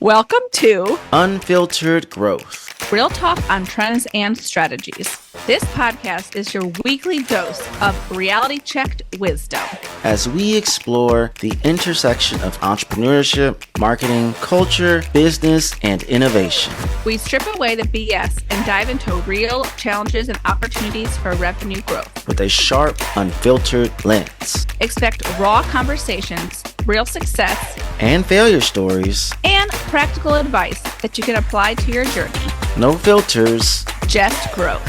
Welcome to Unfiltered Growth. Real Talk on Trends and Strategies. This podcast is your weekly dose of reality-checked wisdom As we explore the intersection of entrepreneurship, marketing, culture, business, and innovation. We strip away the BS and dive into real challenges and opportunities for revenue growth. With a sharp, unfiltered lens. Expect raw conversations, real success, And failure stories. and practical advice that you can apply to your journey. No filters. Just growth.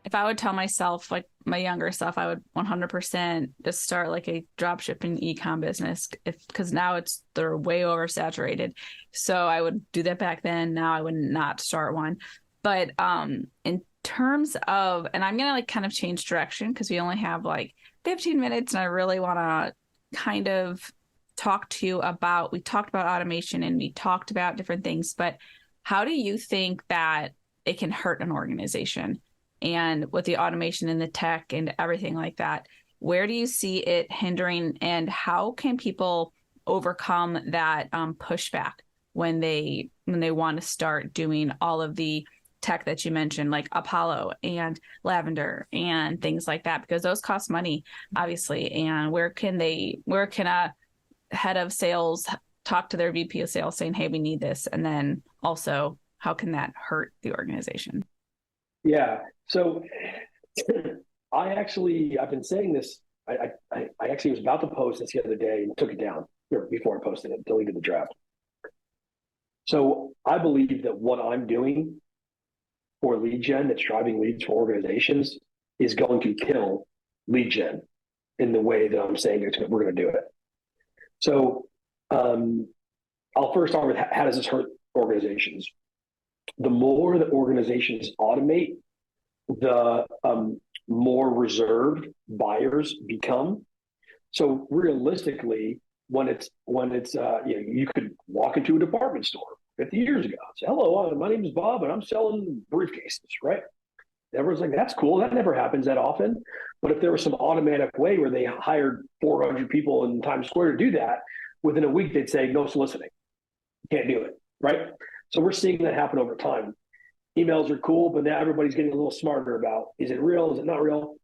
If I would tell myself, like my younger self, I would 100% just start like a drop shipping e-com business, because now they're way oversaturated. So I would do that back then. Now I would not start one. But in terms of, and I'm gonna like kind of change direction because we only have like 15 minutes, and I really want to kind of talk to you about, we talked about automation and we talked about different things, but how do you think that it can hurt an organization? And with the automation and the tech and everything like that, where do you see it hindering, and how can people overcome that pushback when they want to start doing all of the tech that you mentioned, like Apollo and Lavender and things like that, because those cost money, obviously. And where can a head of sales talk to their VP of sales saying, hey, we need this? And then also, how can that hurt the organization? Yeah. So I've been saying this. I actually was about to post this the other day and took it down before I posted it, deleted the draft. So I believe that what I'm doing for lead gen that's driving leads for organizations is going to kill lead gen in the way that I'm saying we're going to do it. So I'll first start with how does this hurt organizations? The more that organizations automate, the more reserved buyers become. So realistically, when it's you could walk into a department store 50 years ago and say, hello, my name is Bob and I'm selling briefcases, right? Everyone's like, that's cool. That never happens that often. But if there was some automatic way where they hired 400 people in Times Square to do that, within a week, they'd say, no soliciting. You can't do it, right? So we're seeing that happen over time. Emails are cool, but now everybody's getting a little smarter about, is it real? Is it not real?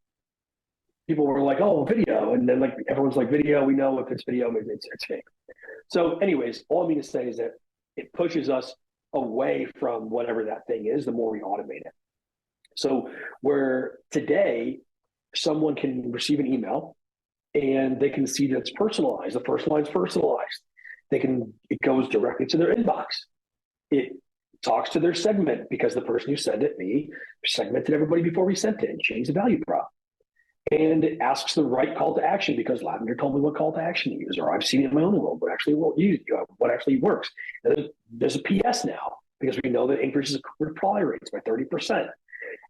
People were like, oh, video. And then like everyone's like, video, we know if it's video, maybe it's fake. So anyways, all I mean to say is that it pushes us away from whatever that thing is, the more we automate it. So where today someone can receive an email and they can see that it's personalized. The first line's personalized. It goes directly to their inbox. It talks to their segment because the person who sent it, me, segmented everybody before we sent it and changed the value prop. And it asks the right call to action because Lavender told me what call to action to use, or I've seen it in my own world, what actually works. And there's a PS now because we know that increases reply rates by 30%.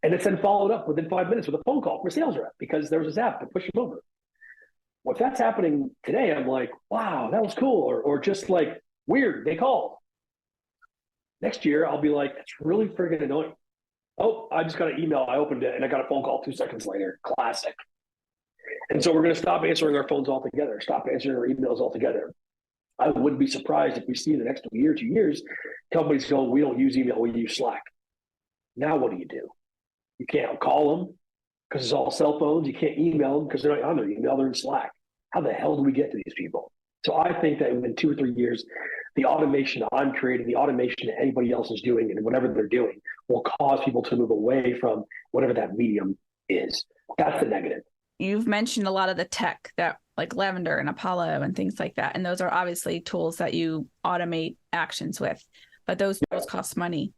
And it's then followed up within 5 minutes with a phone call from a sales rep because there was this app to push them over. Well, if that's happening today, I'm like, wow, that was cool. Or just like, weird, they called. Next year, I'll be like, that's really friggin' annoying. Oh, I just got an email. I opened it and I got a phone call 2 seconds later. Classic. And so we're going to stop answering our phones altogether, stop answering our emails altogether. I wouldn't be surprised if we see in the next year, 2 years, companies going, we don't use email, we use Slack. Now what do? You can't call them because it's all cell phones. You can't email them because they're not on their email, they're in Slack. How the hell do we get to these people? So I think that within 2 or 3 years, the automation that I'm creating, the automation that anybody else is doing, and whatever they're doing will cause people to move away from whatever that medium is. That's the negative. You've mentioned a lot of the tech that like Lavender and Apollo and things like that. And those are obviously tools that you automate actions with, but those tools cost money.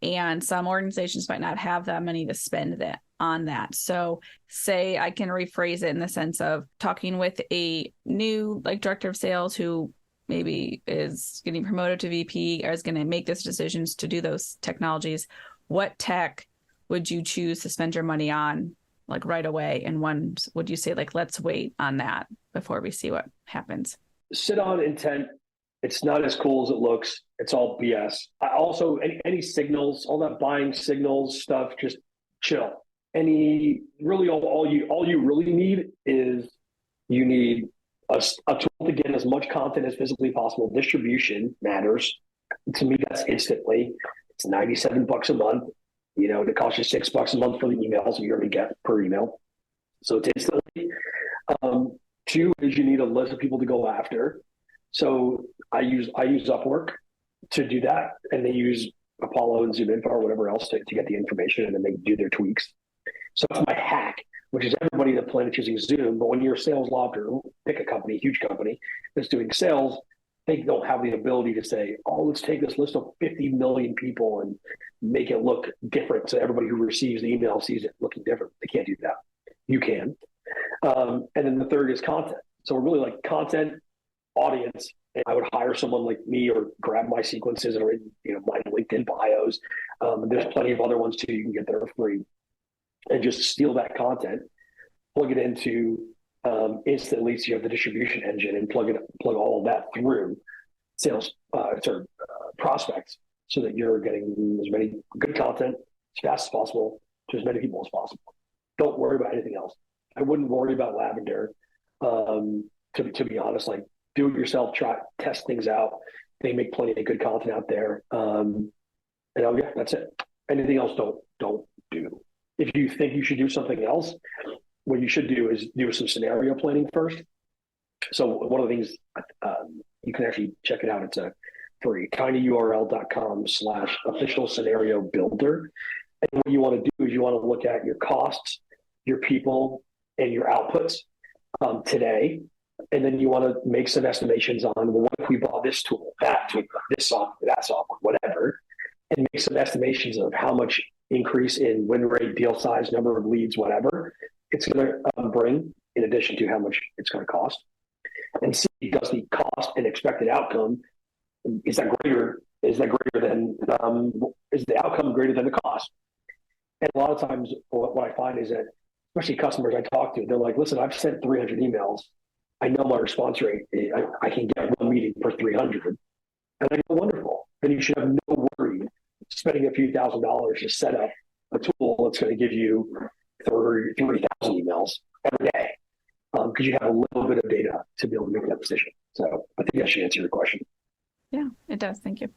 And some organizations might not have that money to spend on that. So say I can rephrase it in the sense of talking with a new like director of sales who maybe is getting promoted to VP or is going to make those decisions to do those technologies. What tech would you choose to spend your money on like right away? And when would you say like, let's wait on that before we see what happens? Sit on intent. It's not as cool as it looks. It's all BS. I also, any signals, all that buying signals stuff, just chill. All you really need is you need a tool to get as much content as physically possible. Distribution matters. To me, that's instantly. It's $97 a month. It costs you $6 a month for the emails you're going to get per email. So it's instantly. Two is you need a list of people to go after. So I use Upwork to do that, and they use Apollo and ZoomInfo or whatever else to get the information, and then they do their tweaks. So that's my hack, which is everybody that planets using Zoom. But when you're a sales lobster, pick a company, huge company that's doing sales, they don't have the ability to say, oh, let's take this list of 50 million people and make it look different so everybody who receives the email sees it looking different. They can't do that. You can. And then the third is content. So we're really like content, audience, and I would hire someone like me or grab my sequences that are in my LinkedIn bios. There's plenty of other ones too you can get that are free, and just steal that content, plug it into instantly. So you have the distribution engine and plug all of that through sales prospects, so that you're getting as many good content as fast as possible to as many people as possible. Don't worry about anything else. I wouldn't worry about Lavender. To be honest, like, do it yourself, test things out. They make plenty of good content out there. Yeah, that's it. Anything else, don't do. If you think you should do something else, what you should do is do some scenario planning first. So one of the things, you can actually check it out. It's a free tinyurl.com/official scenario builder. And what you want to do is you want to look at your costs, your people, and your outputs today. And then you want to make some estimations on, well, what if we bought this tool, that tool, this software, that software, whatever, and make some estimations of how much increase in win rate, deal size, number of leads, whatever it's going to bring, in addition to how much it's going to cost. And see, does the cost and expected outcome, is the outcome greater than the cost? And a lot of times what I find is that, especially customers I talk to, they're like, listen, I've sent 300 emails. I know my response rate, I can get one meeting per 300. And I go, wonderful. Then you should have no worry spending a few $1,000s to set up a tool that's going to give you 3,000 emails every day, because you have a little bit of data to be able to make that decision. So I think that should answer your question. Yeah, it does. Thank you.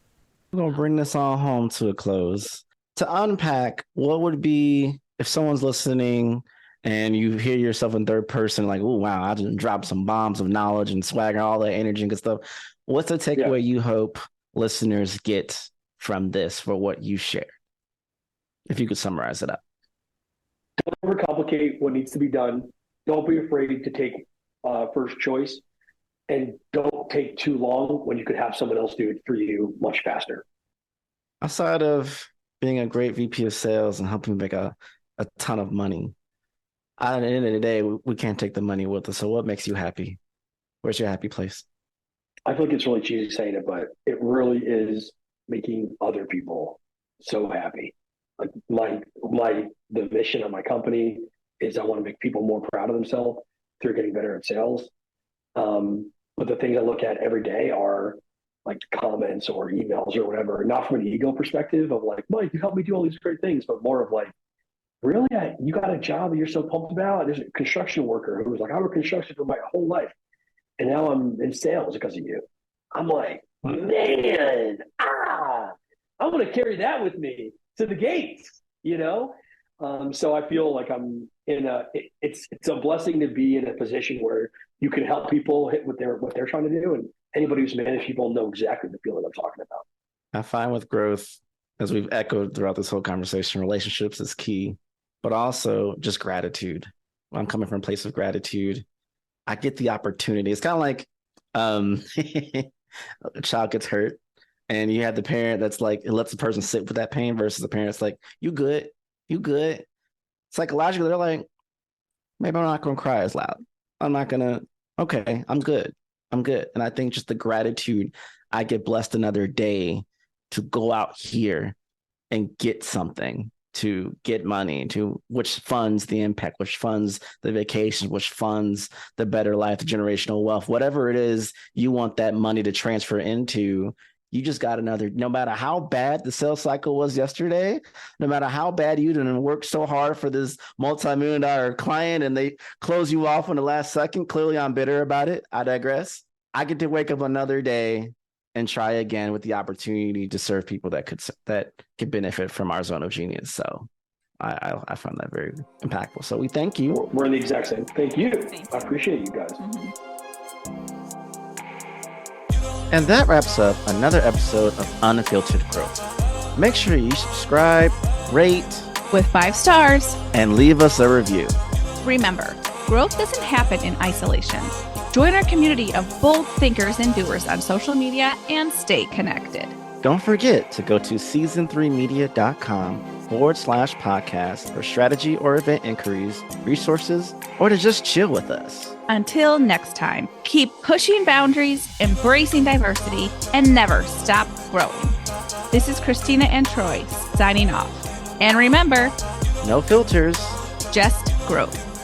We're going to bring this all home to a close. To unpack, what would be, if someone's listening and you hear yourself in third person, like, oh, wow, I just dropped some bombs of knowledge and swagger, all that energy and good stuff. What's the takeaway you hope listeners get from this for what you share? If you could summarize it up. Don't overcomplicate what needs to be done. Don't be afraid to take first choice. And don't take too long when you could have someone else do it for you much faster. Outside of being a great VP of sales and helping make a ton of money, at the end of the day, we can't take the money with us. So what makes you happy? Where's your happy place? I feel like it's really cheesy saying it, but it really is making other people so happy. Like the mission of my company is I want to make people more proud of themselves through getting better at sales. But the things I look at every day are like comments or emails or whatever, not from an ego perspective of like, Mike, you helped me do all these great things, but more of like, really, you got a job that you're so pumped about? There's a construction worker who was like, I worked construction for my whole life, and now I'm in sales because of you. I'm like, man, I'm going to carry that with me to the gates, So I feel like I'm it's a blessing to be in a position where you can help people hit what they're trying to do, and anybody who's managed people know exactly the feeling I'm talking about. I find with growth, as we've echoed throughout this whole conversation, relationships is key, but also just gratitude. I'm coming from a place of gratitude. I get the opportunity. It's kind of like a child gets hurt and you have the parent that's like, it lets the person sit with that pain versus the parent that's like, you good. Psychologically, they're like, maybe I'm not going to cry as loud. I'm not going to, okay, I'm good. And I think just the gratitude, I get blessed another day to go out here and get something, to get money, to which funds the impact, which funds the vacation, which funds the better life, the generational wealth, whatever it is you want that money to transfer into, You just got another, no matter how bad the sales cycle was yesterday, no matter how bad you didn't work so hard for this multi-million-dollar client and they close you off in the last second. Clearly, I'm bitter about it. I digress. I get to wake up another day and try again with the opportunity to serve people that could benefit from our zone of genius. So I found that very impactful. So we thank you. We're in the exact same. Thank you. I appreciate you guys. Mm-hmm. And that wraps up another episode of Unfiltered Growth. Make sure you subscribe, rate, with 5 stars, and leave us a review. Remember, growth doesn't happen in isolation. Join our community of bold thinkers and doers on social media and stay connected. Don't forget to go to season3media.com/podcast for strategy or event inquiries, resources, or to just chill with us. Until next time, keep pushing boundaries, embracing diversity, and never stop growing. This is Christina and Troy signing off. And remember, no filters, just growth.